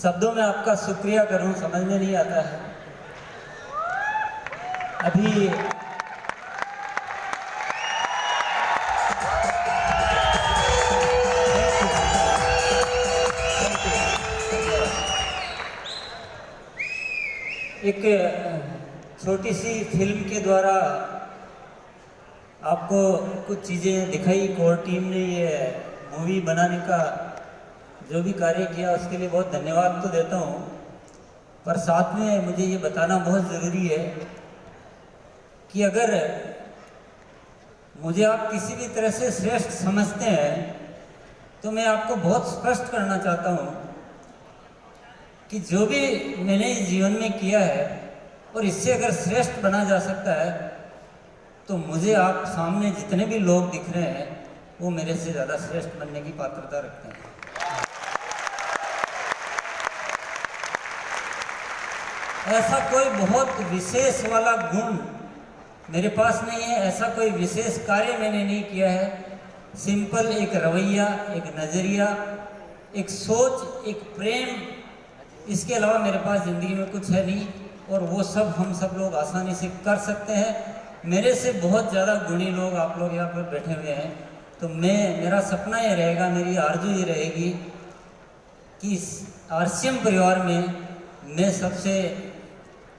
शब्दों में आपका शुक्रिया करूं समझ में नहीं आता है। अभी एक छोटी सी फिल्म के द्वारा आपको कुछ चीज़ें दिखाई। कोर टीम ने ये मूवी बनाने का जो भी कार्य किया उसके लिए बहुत धन्यवाद तो देता हूँ, पर साथ में मुझे ये बताना बहुत ज़रूरी है कि अगर मुझे आप किसी भी तरह से श्रेष्ठ समझते हैं तो मैं आपको बहुत स्पष्ट करना चाहता हूँ कि जो भी मैंने इस जीवन में किया है और इससे अगर श्रेष्ठ बना जा सकता है तो मुझे आप सामने जितने भी लोग दिख रहे हैं वो मेरे से ज़्यादा श्रेष्ठ बनने की पात्रता रखते हैं। ऐसा कोई बहुत विशेष वाला गुण मेरे पास नहीं है, ऐसा कोई विशेष कार्य मैंने नहीं किया है। सिंपल एक रवैया, एक नज़रिया, एक सोच, एक प्रेम, इसके अलावा मेरे पास ज़िंदगी में कुछ है नहीं और वो सब हम सब लोग आसानी से कर सकते हैं। मेरे से बहुत ज़्यादा गुणी लोग आप लोग यहाँ पर बैठे हुए हैं, तो मेरा सपना ये रहेगा, मेरी आरज़ू ये रहेगी कि इस आरसीएम परिवार में मैं सबसे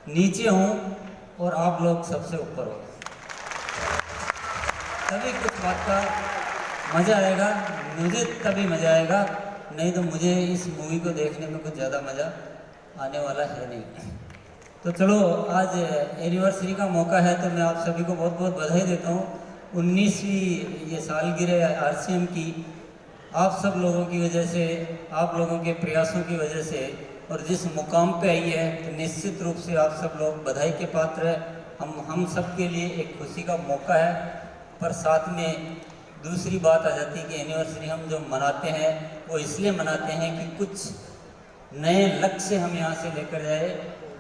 नीचे हूँ और आप लोग सबसे ऊपर हो, तभी कुछ बात का मज़ा आएगा। मुझे तभी मज़ा आएगा, नहीं तो मुझे इस मूवी को देखने में कुछ ज़्यादा मज़ा आने वाला है नहीं। तो चलो, आज एनिवर्सरी का मौका है तो मैं आप सभी को बहुत बहुत बधाई देता हूँ। 19वीं ये सालगिरह आरसीएम की आप सब लोगों की वजह से, आप लोगों के प्रयासों की वजह से और जिस मुकाम पे आई है, तो निश्चित रूप से आप सब लोग बधाई के पात्र हैं। हम सब के लिए एक खुशी का मौका है, पर साथ में दूसरी बात आ जाती है कि एनिवर्सरी हम जो मनाते हैं वो इसलिए मनाते हैं कि कुछ नए लक्ष्य हम यहाँ से लेकर जाए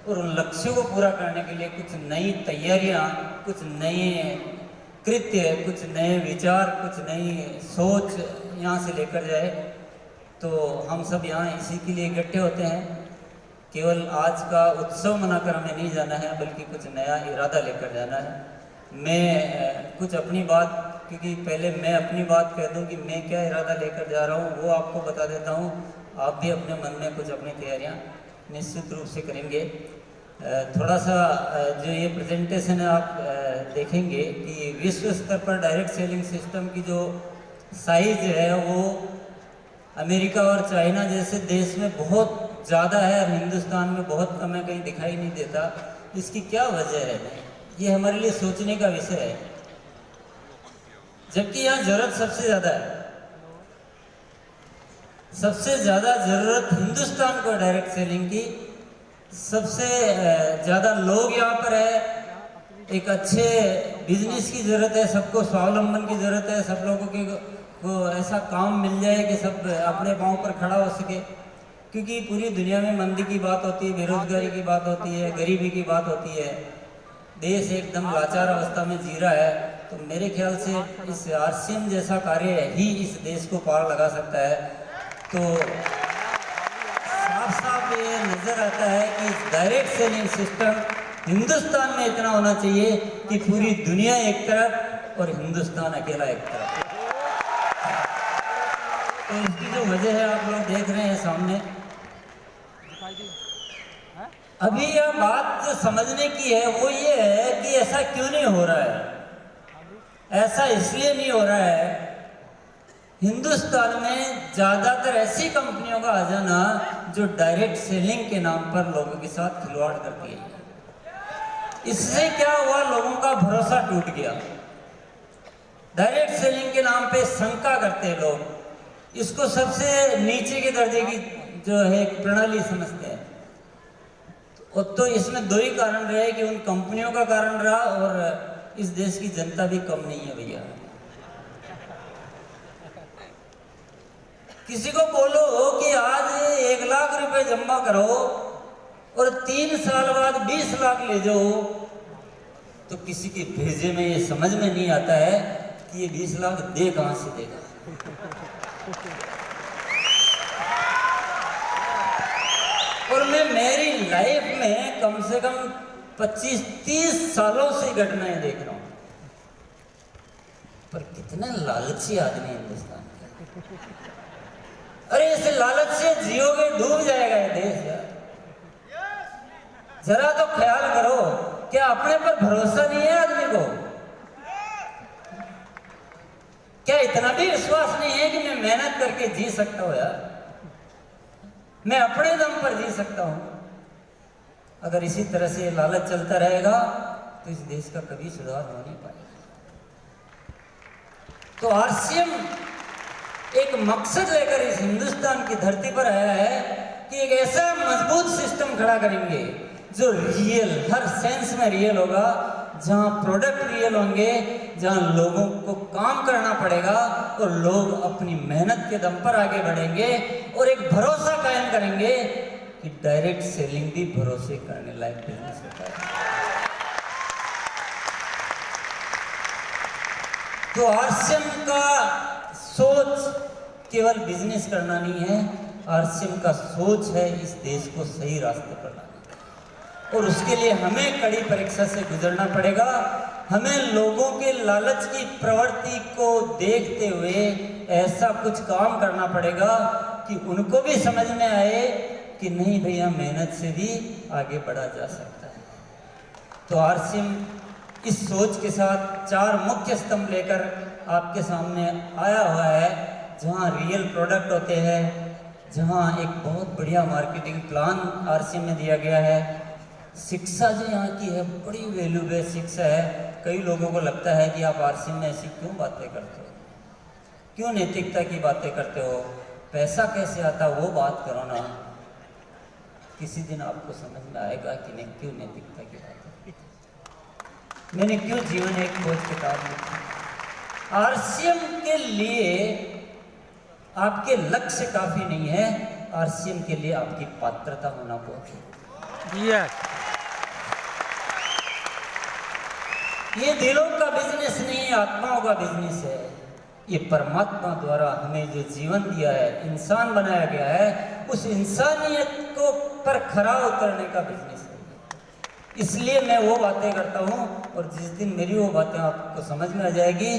और उन लक्ष्यों को पूरा करने के लिए कुछ नई तैयारियाँ, कुछ नए कृत्य, कुछ नए विचार, कुछ नई सोच यहाँ से लेकर जाए। तो हम सब यहाँ इसी के लिए इकट्ठे होते हैं। केवल आज का उत्सव मनाकर हमें नहीं जाना है, बल्कि कुछ नया इरादा लेकर जाना है। मैं कुछ अपनी बात, क्योंकि पहले मैं अपनी बात कह दूं कि मैं क्या इरादा लेकर जा रहा हूं, वो आपको बता देता हूं। आप भी अपने मन में कुछ अपनी तैयारियां निश्चित रूप से करेंगे। थोड़ा सा जो ये प्रेजेंटेशन है आप देखेंगे कि विश्व स्तर पर डायरेक्ट सेलिंग सिस्टम की जो साइज है वो अमेरिका और चाइना जैसे देश में बहुत ज़्यादा है और हिंदुस्तान में बहुत कम है, कहीं दिखाई नहीं देता। इसकी क्या वजह है, ये हमारे लिए सोचने का विषय है। जबकि यहाँ जरूरत सबसे ज़्यादा है, सबसे ज़्यादा ज़रूरत हिंदुस्तान को डायरेक्ट सेलिंग की, सबसे ज़्यादा लोग यहाँ पर है, एक अच्छे बिजनेस की ज़रूरत है, सबको स्वावलंबन की ज़रूरत है, सब लोगों को ऐसा काम मिल जाए कि सब अपने पाँव पर खड़ा हो सके। क्योंकि पूरी दुनिया में मंदी की बात होती है, बेरोजगारी की बात होती है, गरीबी की बात होती है, देश एकदम लाचार अवस्था में जी रहा है। तो मेरे ख्याल से इस आरसीएम जैसा कार्य ही इस देश को पार लगा सकता है। तो साफ साफ ये नज़र आता है कि डायरेक्ट सेलिंग सिस्टम हिंदुस्तान में इतना होना चाहिए कि पूरी दुनिया एक तरफ और हिंदुस्तान अकेला एक तरफ। तो इसकी जो वजह है आप लोग देख रहे हैं सामने। अभी यह बात जो समझने की है वो ये है कि ऐसा क्यों नहीं हो रहा है। ऐसा इसलिए नहीं हो रहा है, हिंदुस्तान में ज़्यादातर ऐसी कंपनियों का आ जाना जो डायरेक्ट सेलिंग के नाम पर लोगों के साथ खिलवाड़ करती है। इससे क्या हुआ, लोगों का भरोसा टूट गया। डायरेक्ट सेलिंग के नाम पे शंका करते हैं लोग, इसको सबसे नीचे के दर्जे की जो है प्रणाली समझते हैं। तो इसमें दो ही कारण रहे कि उन कंपनियों का कारण रहा और इस देश की जनता भी कम नहीं है भैया। किसी को बोलो कि आज 1 लाख रुपए जमा करो और 3 साल बाद 20 लाख ले जाओ, तो किसी के भेजे में ये समझ में नहीं आता है कि ये 20 लाख दे कहां से देगा। 20 मेरी लाइफ में कम से कम 25-30 सालों से घटनाएं देख रहा हूं, पर कितने लालची आदमी हिंदुस्तान के। अरे इस लालच से जियोगे डूब जाएगा ये देश यार। जरा तो ख्याल करो, क्या अपने पर भरोसा नहीं है आदमी को? क्या इतना भी विश्वास नहीं है कि मैं मेहनत करके जी सकता हूं यार, मैं अपने दम पर जी सकता हूं? अगर इसी तरह से लालच चलता रहेगा तो इस देश का कभी सुधार हो नहीं पाएगा। तो आरसीएम एक मकसद लेकर इस हिंदुस्तान की धरती पर आया है कि एक ऐसा मजबूत सिस्टम खड़ा करेंगे जो रियल, हर सेंस में रियल होगा, जहां प्रोडक्ट रियल होंगे, जहां लोगों को काम करना पड़ेगा और लोग अपनी मेहनत के दम पर आगे बढ़ेंगे और एक भरोसा कायम करेंगे कि डायरेक्ट सेलिंग भी भरोसे करने लायक बिजनेस होता है। तो आरसीएम का सोच केवल बिजनेस करना नहीं है, आरसीएम का सोच है इस देश को सही रास्ते पर लाना, और उसके लिए हमें कड़ी परीक्षा से गुजरना पड़ेगा। हमें लोगों के लालच की प्रवृत्ति को देखते हुए ऐसा कुछ काम करना पड़ेगा कि उनको भी समझ में आए कि नहीं भैया, मेहनत से भी आगे बढ़ा जा सकता है। तो आरसीएम इस सोच के साथ 4 मुख्य स्तंभ लेकर आपके सामने आया हुआ है, जहां रियल प्रोडक्ट होते हैं, जहां एक बहुत बढ़िया मार्केटिंग प्लान आरसीएम में दिया गया है। शिक्षा जो यहाँ की है बड़ी वैल्यू बेस्ड शिक्षा है। कई लोगों को लगता है कि आप आरसीएम में ऐसी क्यों बातें करते हो, क्यों नैतिकता की बातें करते हो, पैसा कैसे आता वो बात करो ना। किसी दिन आपको समझ में आएगा कि नहीं क्यों नैतिकता की बात, मैंने क्यों जीवन एक खोज किताब लिखी। आरसीएम के लिए आपके लक्ष्य काफी नहीं है, आरसीएम के लिए आपकी पात्रता होना बहुत है। ये दिलों का बिजनेस नहीं है, आत्माओं का बिजनेस है। ये परमात्मा द्वारा हमें जो जीवन दिया है, इंसान बनाया गया है, उस इंसानियत को पर खरा उतरने का बिजनेस है। इसलिए मैं वो बातें करता हूँ, और जिस दिन मेरी वो बातें आपको समझ में आ जाएगी,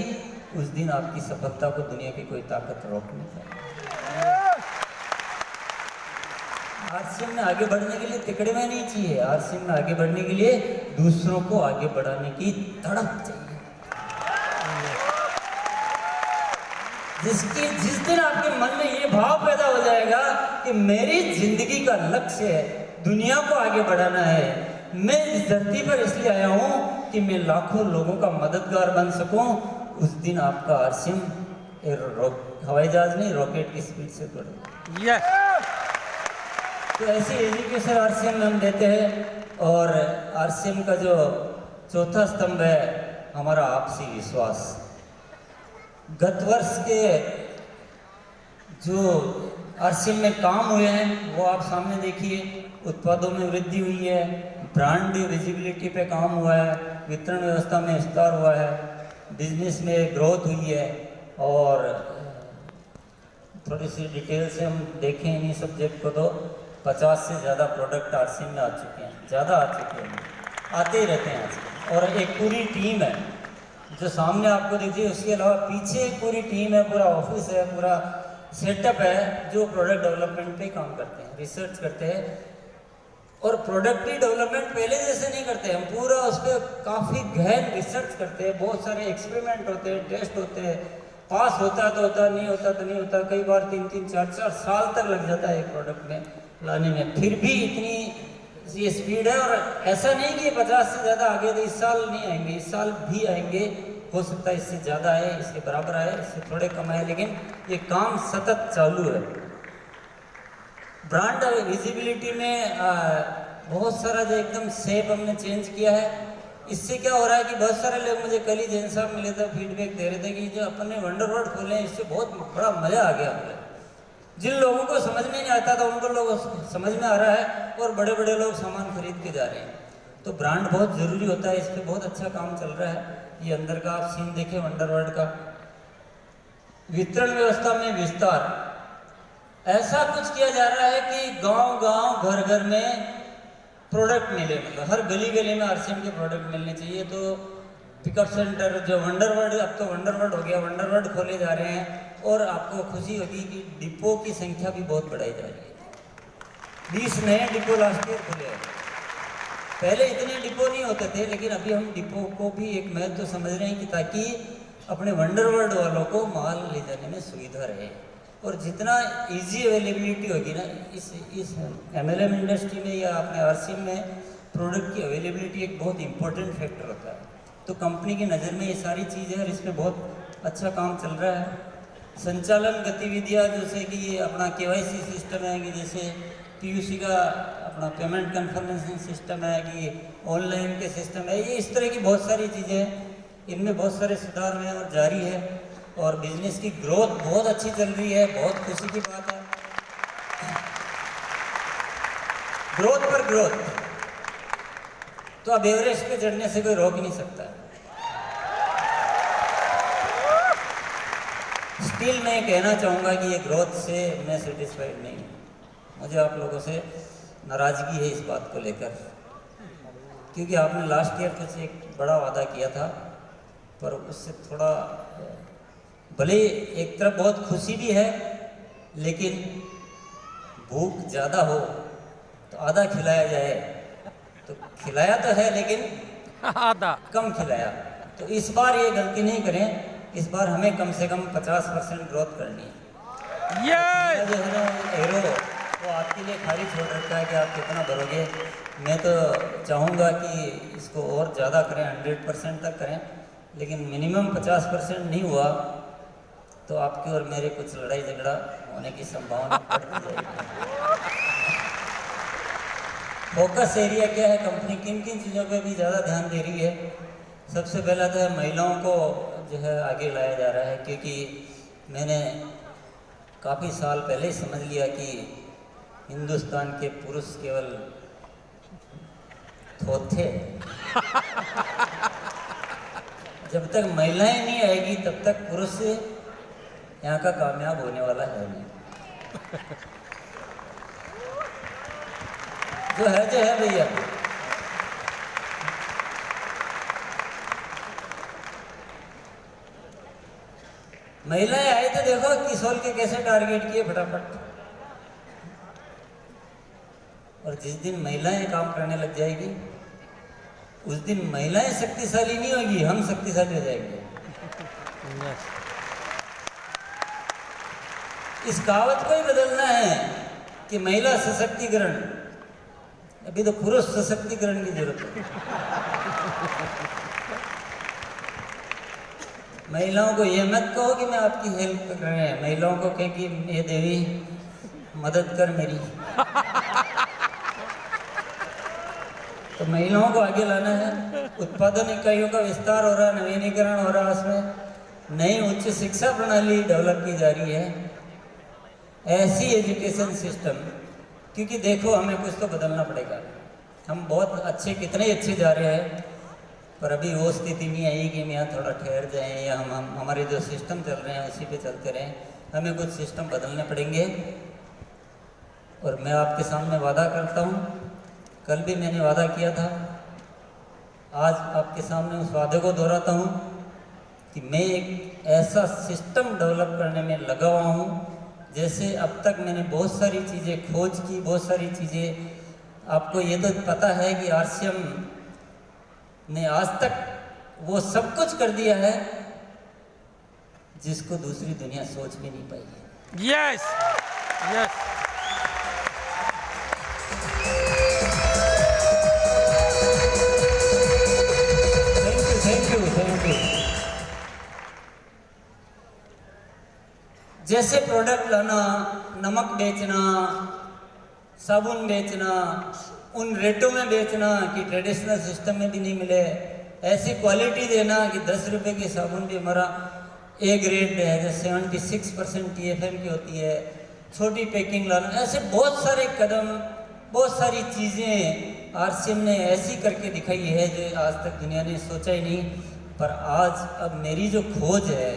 उस दिन आपकी सफलता को दुनिया की कोई ताकत रोक नहीं पाएगी। आरसीएम में आगे बढ़ने के लिए तिकड़े में नहीं चाहिए, आरसीएम में आगे बढ़ने के लिए दूसरों को आगे बढ़ाने की तड़प चाहिए। जिस दिन आपके मन में ये भाव पैदा हो जाएगा कि मेरी जिंदगी का लक्ष्य है दुनिया को आगे बढ़ाना है, मैं इस धरती पर इसलिए आया हूँ कि मैं लाखों लोगों का मददगार बन सकूं, उस दिन आपका आरसीएम हवाई जहाज नहीं रॉकेट की स्पीड से बढ़ेगा। तो ऐसी एजुकेशन आरसीएम में हम देते हैं। और आरसीएम का जो चौथा स्तंभ है हमारा आपसी विश्वास। गत वर्ष के जो आरसीएम में काम हुए हैं वो आप सामने देखिए। उत्पादों में वृद्धि हुई है, ब्रांड विजिबिलिटी पे काम हुआ है, वितरण व्यवस्था में विस्तार हुआ है, बिजनेस में ग्रोथ हुई है। और थोड़ी सी डिटेल से हम देखें इन्हीं सब्जेक्ट को तो 50 से ज़्यादा प्रोडक्ट आरसीएम में आ चुके हैं, ज़्यादा आ चुके हैं, आते ही रहते हैं आजकल। और एक पूरी टीम है जो सामने आपको देखिए, उसके अलावा पीछे एक पूरी टीम है, पूरा ऑफिस है, पूरा सेटअप है जो प्रोडक्ट डेवलपमेंट पे काम करते हैं, रिसर्च करते हैं। और प्रोडक्ट की डेवलपमेंट पहले जैसे नहीं करते, हम पूरा उस पर काफ़ी गहन रिसर्च करते हैं, बहुत सारे एक्सपेरिमेंट होते हैं, टेस्ट होते हैं, पास होता तो होता, नहीं होता तो नहीं होता। कई बार 3-3, 4-4 साल तक लग जाता है एक प्रोडक्ट में लाने में, फिर भी इतनी ये स्पीड है। और ऐसा नहीं कि 50 से ज़्यादा आगे, तो इस साल नहीं आएंगे, इस साल भी आएंगे, हो सकता है इससे ज़्यादा आए, इसके बराबर आए, इससे थोड़े कम आए, लेकिन ये काम सतत चालू है। ब्रांड विजिबिलिटी में बहुत सारा जो एकदम शेप हमने चेंज किया है। इससे क्या हो रहा है कि बहुत सारे लोग, मुझे कल ही जैन साहब मिले थे, फीडबैक दे रहे थे कि जो अपन ने वंडर वर्ल्ड खोले हैं इससे बहुत बड़ा मज़ा आ गया हमें। जिन लोगों को समझ में नहीं आता था उनको लोग समझ में आ रहा है, और बड़े बड़े लोग सामान खरीद के जा रहे हैं। तो ब्रांड बहुत ज़रूरी होता है, इस पर बहुत अच्छा काम चल रहा है। ये अंदर का आप सीन देखें वंडर वर्ल्ड का। वितरण व्यवस्था में विस्तार, ऐसा कुछ किया जा रहा है कि गांव-गांव, घर-घर में प्रोडक्ट मिले, मतलब हर गली-गली में आरसीएम के प्रोडक्ट मिलने चाहिए। तो पिकअप सेंटर जो वंडरवर्ल्ड, अब तो वंडरवर्ल्ड हो गया, वंडरवर्ल्ड खोले जा रहे हैं और आपको खुशी होगी कि डिपो की संख्या भी बहुत बढ़ाई जा रही है। 20 नए डिपो लास्ट ईयर खुले हैं। पहले इतने डिपो नहीं होते थे, लेकिन अभी हम डिपो को भी एक महत्व तो समझ रहे हैं कि ताकि अपने वंडरवर्ल्ड वालों को माल ले जाने में सुविधा रहे। और जितना इजी अवेलेबिलिटी होगी ना इस एमएलएम इंडस्ट्री में या अपने आरसीएम में, प्रोडक्ट की अवेलेबिलिटी एक बहुत इंपॉर्टेंट फैक्टर होता है। तो कंपनी की नज़र में ये सारी चीज़ें और इस पर बहुत अच्छा काम चल रहा है। संचालन गतिविधियाँ जैसे कि अपना केवाईसी सिस्टम है, कि जैसे पीयूसी का अपना पेमेंट कन्फर्मेंसिंग सिस्टम है, कि ऑनलाइन के सिस्टम है, ये इस तरह की बहुत सारी चीज़ें हैं। इनमें बहुत सारे सुधार हैं और जारी है, और बिजनेस की ग्रोथ बहुत अच्छी चल रही है। बहुत खुशी की बात है, ग्रोथ पर ग्रोथ। तो अब एवरेस्ट पे चढ़ने से कोई रोक नहीं सकता। स्टिल मैं कहना चाहूँगा कि ये ग्रोथ से मैं सेटिस्फाइड नहीं हूँ। मुझे आप लोगों से नाराज़गी है इस बात को लेकर, क्योंकि आपने लास्ट ईयर कुछ एक बड़ा वादा किया था, पर उससे थोड़ा, भले एक तरफ बहुत खुशी भी है, लेकिन भूख ज़्यादा हो तो आधा खिलाया जाए, तो खिलाया तो है लेकिन आधा कम खिलाया। तो इस बार ये गलती नहीं करें, इस बार हमें कम से कम 50% ग्रोथ करनी है। ये जो है ना हीरो, वो आपके लिए खाली छोड़ रखा है कि आप कितना भरोगे। मैं तो चाहूँगा कि इसको और ज़्यादा करें, 100% तक करें, लेकिन मिनिमम 50% नहीं हुआ तो आपके और मेरे कुछ लड़ाई झगड़ा होने की संभावना बढ़ती जाएगी। फोकस एरिया क्या है, कंपनी किन किन चीज़ों पे भी ज़्यादा ध्यान दे रही है? सबसे पहला तो है महिलाओं को जो है आगे लाया जा रहा है, क्योंकि मैंने काफ़ी साल पहले ही समझ लिया कि हिंदुस्तान के पुरुष केवल थोथे। जब तक महिलाएं नहीं आएगी तब तक पुरुष यहाँ का कामयाब होने वाला है नहीं। जो है भैया। महिलाएं आई तो देखो किशोर के कैसे टारगेट किए फटाफट। और जिस दिन महिलाएं काम करने लग जाएगी उस दिन महिलाएं शक्तिशाली नहीं होगी, हम शक्तिशाली हो जाएंगे। इस कहावत को ही बदलना है कि महिला सशक्तिकरण, अभी तो पुरुष सशक्तिकरण की जरूरत है। महिलाओं को ये मत कहो कि मैं आपकी हेल्प कर रहे हैं, महिलाओं को कहे कि ये देवी मदद कर मेरी। तो महिलाओं को आगे लाना है। उत्पादन इकाइयों का विस्तार हो रहा है, नवीनीकरण हो रहा है, उसमें नई उच्च शिक्षा प्रणाली डेवलप की जा रही है, ऐसी एजुकेशन सिस्टम, क्योंकि देखो हमें कुछ तो बदलना पड़ेगा। हम बहुत अच्छे, कितने अच्छे जा रहे हैं, पर अभी वो स्थिति नहीं आई कि हम यहाँ थोड़ा ठहर जाएं या हम हमारे जो सिस्टम चल रहे हैं उसी पे चलते रहें। हमें कुछ सिस्टम बदलने पड़ेंगे। और मैं आपके सामने वादा करता हूँ, कल भी मैंने वादा किया था, आज आपके सामने उस वादे को दोहराता हूँ कि मैं एक ऐसा सिस्टम डेवलप करने में लगा हुआ हूँ, जैसे अब तक मैंने बहुत सारी चीज़ें खोज की, बहुत सारी चीज़ें, आपको ये तो पता है कि आरसीएम ने आज तक वो सब कुछ कर दिया है जिसको दूसरी दुनिया सोच भी नहीं पाई है। Yes yes. Thank you. जैसे प्रोडक्ट लाना, नमक बेचना, साबुन बेचना, उन रेटों में बेचना कि ट्रेडिशनल सिस्टम में भी नहीं मिले, ऐसी क्वालिटी देना कि 10 रुपये की साबुन भी हमारा ए ग्रेड है, जैसे 76% TFM की होती है, छोटी पैकिंग लाना, ऐसे बहुत सारे कदम, बहुत सारी चीज़ें आरसीएम ने ऐसी करके दिखाई है जो आज तक दुनिया ने सोचा ही नहीं। पर आज अब मेरी जो खोज है,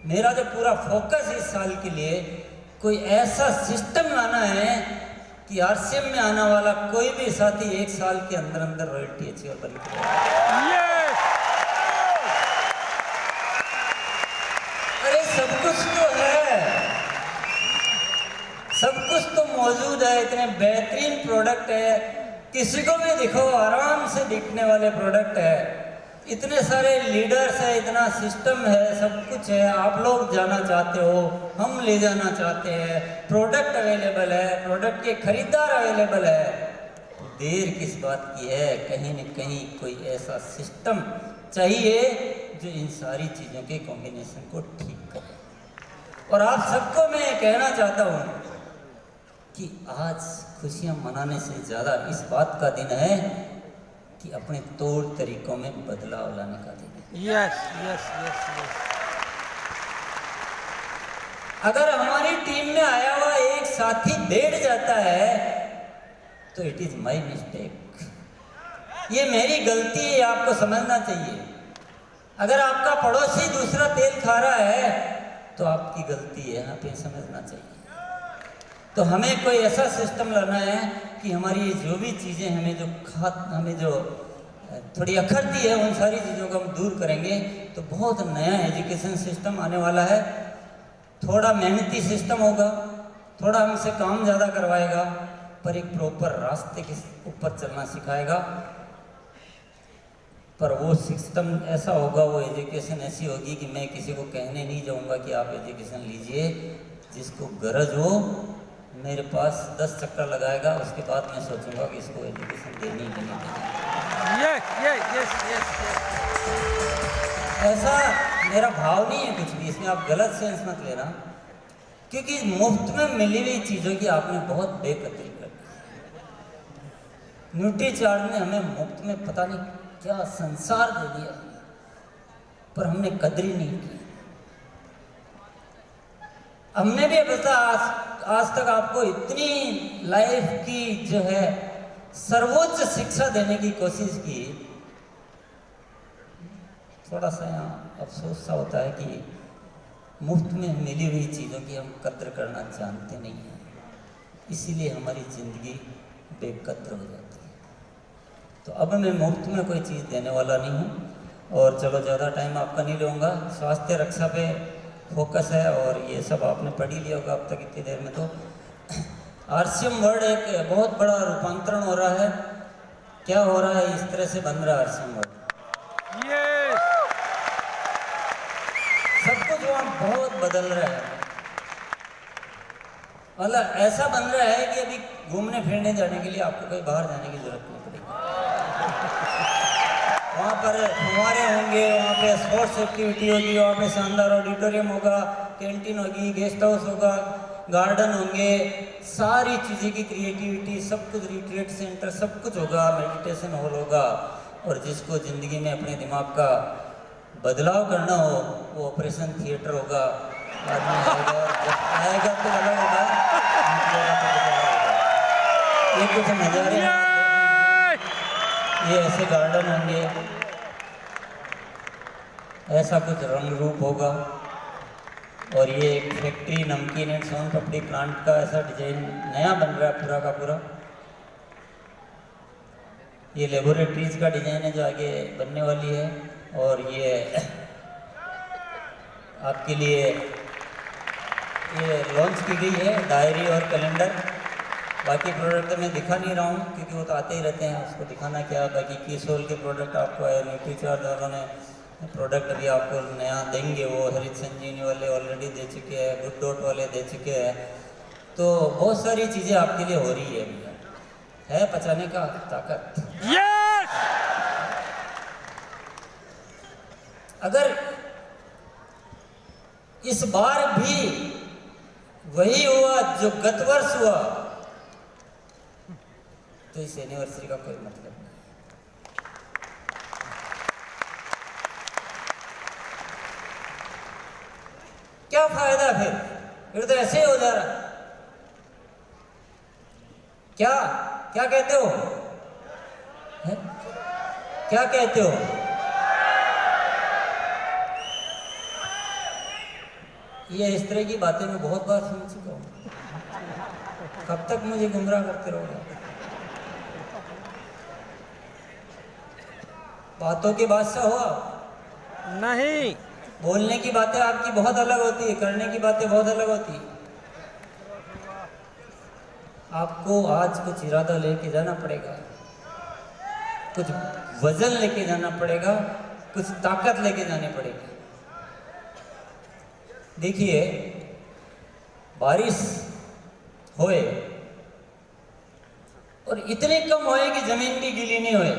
मेरा जो पूरा फोकस इस साल के लिए कोई ऐसा सिस्टम लाना है कि आरसीएम में आने वाला कोई भी साथी 1 साल के अंदर अंदर रॉयल्टी अचीवर बन के Yes! अरे सब कुछ तो है, सब कुछ तो मौजूद है, इतने बेहतरीन प्रोडक्ट है, किसी को भी दिखो आराम से दिखने वाले प्रोडक्ट है, इतने सारे लीडर्स है, इतना सिस्टम है, सब कुछ है। आप लोग जाना चाहते हो, हम ले जाना चाहते हैं, प्रोडक्ट अवेलेबल है, प्रोडक्ट के खरीदार अवेलेबल है। देर किस बात की है? कहीं न कहीं कोई ऐसा सिस्टम चाहिए जो इन सारी चीज़ों के कॉम्बिनेशन को ठीक करे। और आप सबको मैं कहना चाहता हूँ कि आज खुशियाँ मनाने से ज़्यादा इस बात का दिन है कि अपने तौर तरीकों में बदलाव लाने का दिन है। Yes, yes, yes, yes. अगर हमारी टीम में आया हुआ एक साथी बैठ जाता है तो इट इज माई मिस्टेक, ये मेरी गलती है, आपको समझना चाहिए। अगर आपका पड़ोसी दूसरा तेल खा रहा है तो आपकी गलती है, यहाँ पे समझना चाहिए। तो हमें कोई ऐसा सिस्टम लाना है कि हमारी जो भी चीज़ें हमें जो थोड़ी अखरती है उन सारी चीज़ों को हम दूर करेंगे। तो बहुत नया एजुकेशन सिस्टम आने वाला है, थोड़ा मेहनती सिस्टम होगा, थोड़ा हमसे काम ज़्यादा करवाएगा, पर एक प्रॉपर रास्ते के ऊपर चलना सिखाएगा। पर वो सिस्टम ऐसा होगा, वो एजुकेशन ऐसी होगी कि मैं किसी को कहने नहीं जाऊँगा कि आप एजुकेशन लीजिए। जिसको गरज हो मेरे पास 10 चक्कर लगाएगा, उसके बाद मैं सोचूंगा कि इसको एजुकेशन देनी कि नहीं देनी। Yes, yes, yes, yes, yes. ऐसा मेरा भाव नहीं है कुछ भी, इसमें आप गलत सेंस मत लेना, क्योंकि मुफ्त में मिली हुई चीज़ों की आपने बहुत बेकदरी कर दी। न्यूट्रीचार्ज ने हमें मुफ्त में पता नहीं क्या संसार दे दिया, पर हमने कदरी नहीं की। हमने भी आज तक आपको इतनी लाइफ की जो है सर्वोच्च शिक्षा देने की कोशिश की, थोड़ा सा यहाँ अफसोस सा होता है कि मुफ्त में मिली हुई चीज़ों की हम कद्र करना जानते नहीं हैं, इसीलिए हमारी ज़िंदगी बेकद्र हो जाती है। तो अब मैं मुफ्त में कोई चीज़ देने वाला नहीं हूँ। और चलो ज़्यादा टाइम आपका नहीं लूँगा, स्वास्थ्य रक्षा पे फोकस है और ये सब आपने पढ़ ही लिया होगा अब तक इतनी देर में। तो आरसीएम वर्ड एक बहुत बड़ा रूपांतरण हो रहा है। क्या हो रहा है? इस तरह से बन रहा है आरसीएम वर्ड। Yes! सब कुछ वहाँ बहुत बदल रहा है, मतलब ऐसा बन रहा है कि अभी घूमने फिरने जाने के लिए आपको कहीं बाहर जाने की जरूरत नहीं पड़ेगी। वहाँ पर फुहारे होंगे, वहाँ पे स्पोर्ट्स एक्टिविटी होगी, वहाँ पे शानदार ऑडिटोरियम होगा, कैंटीन होगी, गेस्ट हाउस होगा, गार्डन होंगे, सारी चीज़ें की क्रिएटिविटी, सब कुछ, रिट्रीट सेंटर, सब कुछ होगा, मेडिटेशन हॉल होगा। और जिसको ज़िंदगी में अपने दिमाग का बदलाव करना हो वो ऑपरेशन थिएटर होगा। आदमी आएगा, जब आएगा तो अलग होगा, निकलेगा तो अलग होगा। ये कुछ नज़ारे हैं, ये ऐसे गार्डन होंगे, ऐसा कुछ रंग रूप होगा। और ये एक फैक्ट्री, नमकीन एंड सोन पापड़ी प्लांट का ऐसा डिजाइन नया बन रहा है पूरा का पूरा। ये लेबोरेटरीज का डिजाइन है जो आगे बनने वाली है। और ये आपके लिए ये लॉन्च की गई है डायरी और कैलेंडर। बाकी प्रोडक्ट तो मैं दिखा नहीं रहा हूँ क्योंकि वो तो आते ही रहते हैं, उसको दिखाना क्या। बाकी कीसोल के प्रोडक्ट आपको आए, न्यूट्रीचार्ज वालों ने प्रोडक्ट अभी आपको नया देंगे, वो हरित संजीवनी वाले ऑलरेडी दे चुके हैं, गुड डॉट वाले दे चुके हैं। तो बहुत सारी चीज़ें आपके लिए हो रही है पचाने का ताकत। Yes! अगर इस बार भी वही हुआ जो गत वर्ष हुआ तो इस एनिवर्सरी का कोई मतलब नहीं। क्या फायदा फिर तो ऐसे ही हो जा रहा। क्या क्या कहते हो? है? क्या कहते हो? ये इस तरह की बातें मैं बहुत बार सुन चुका हूँ। कब तक मुझे गुमराह करते रहोगे? बातों के बादशाह हो आप। नहीं। बोलने की बातें आपकी बहुत अलग होती है, करने की बातें बहुत अलग होती है। आपको आज कुछ इरादा लेके जाना पड़ेगा, कुछ वजन लेके जाना पड़ेगा, कुछ ताकत लेके जानी पड़ेगी। देखिए, बारिश होए और इतने कम होए कि जमीन भी गीली नहीं होए,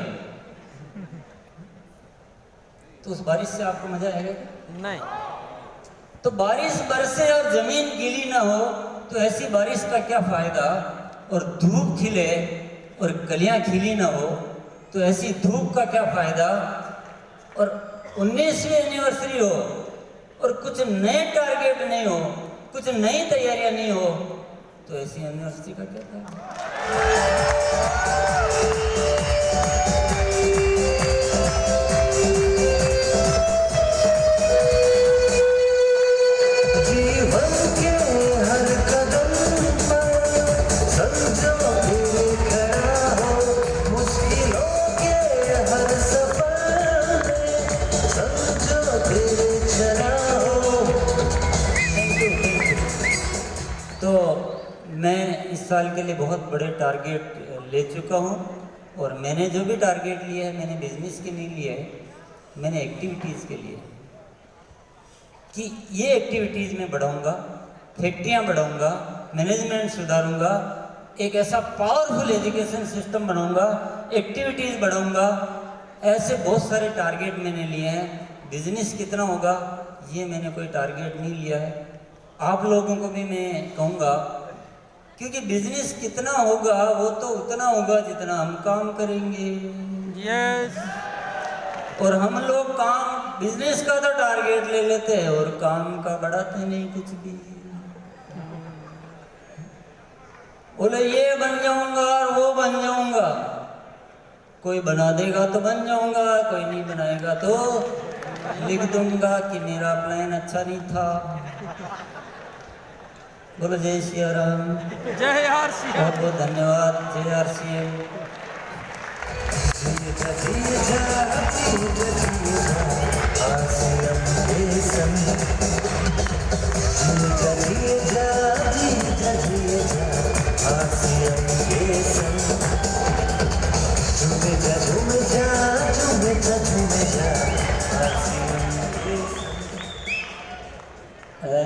तो उस बारिश से आपको मजा आएगा? नहीं। तो बारिश बरसे और जमीन गीली ना हो तो ऐसी बारिश का क्या फायदा? और धूप खिले और कलियां खिली ना हो तो ऐसी धूप का क्या फायदा? और 19वीं एनिवर्सरी हो और कुछ नए टारगेट नहीं हो, कुछ नई तैयारियां नहीं हो, तो ऐसी एनिवर्सरी का क्या फायदा? जीवन के हर कदम पर समझो तेरे खड़ा हो, मुश्किलों के हर सफर में समझो तेरे चला हो। तो मैं इस साल के लिए बहुत बड़े टारगेट ले चुका हूँ और मैंने जो भी टारगेट लिए है मैंने बिजनेस के नहीं लिए है, मैंने एक्टिविटीज़ के लिए कि ये एक्टिविटीज़ में बढ़ाऊँगा, फैक्ट्रियाँ बढ़ाऊँगा, मैनेजमेंट सुधारूँगा, एक ऐसा पावरफुल एजुकेशन सिस्टम बनाऊँगा, एक्टिविटीज़ बढ़ाऊँगा। ऐसे बहुत सारे टारगेट मैंने लिए हैं। बिजनेस कितना होगा ये मैंने कोई टारगेट नहीं लिया है। आप लोगों को भी मैं कहूँगा, क्योंकि बिजनेस कितना होगा वो तो उतना होगा जितना हम काम करेंगे। यस। और हम लोग काम बिजनेस का तो टारगेट ले लेते हैं और काम का बढ़ाते नहीं कुछ भी। बोले ये बन जाऊंगा और वो बन जाऊंगा, कोई बना देगा तो बन जाऊंगा, कोई नहीं बनाएगा तो लिख दूंगा कि मेरा प्लान अच्छा नहीं था। बोलो जय श्री राम, जय आरसीएम। बहुत बहुत धन्यवाद। जय आरसीएम।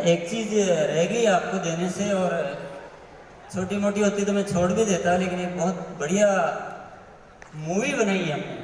एक चीज़ रह गई आपको देने से, और छोटी मोटी होती तो मैं छोड़ भी देता, लेकिन एक बहुत बढ़िया मूवी बनाई है हमने।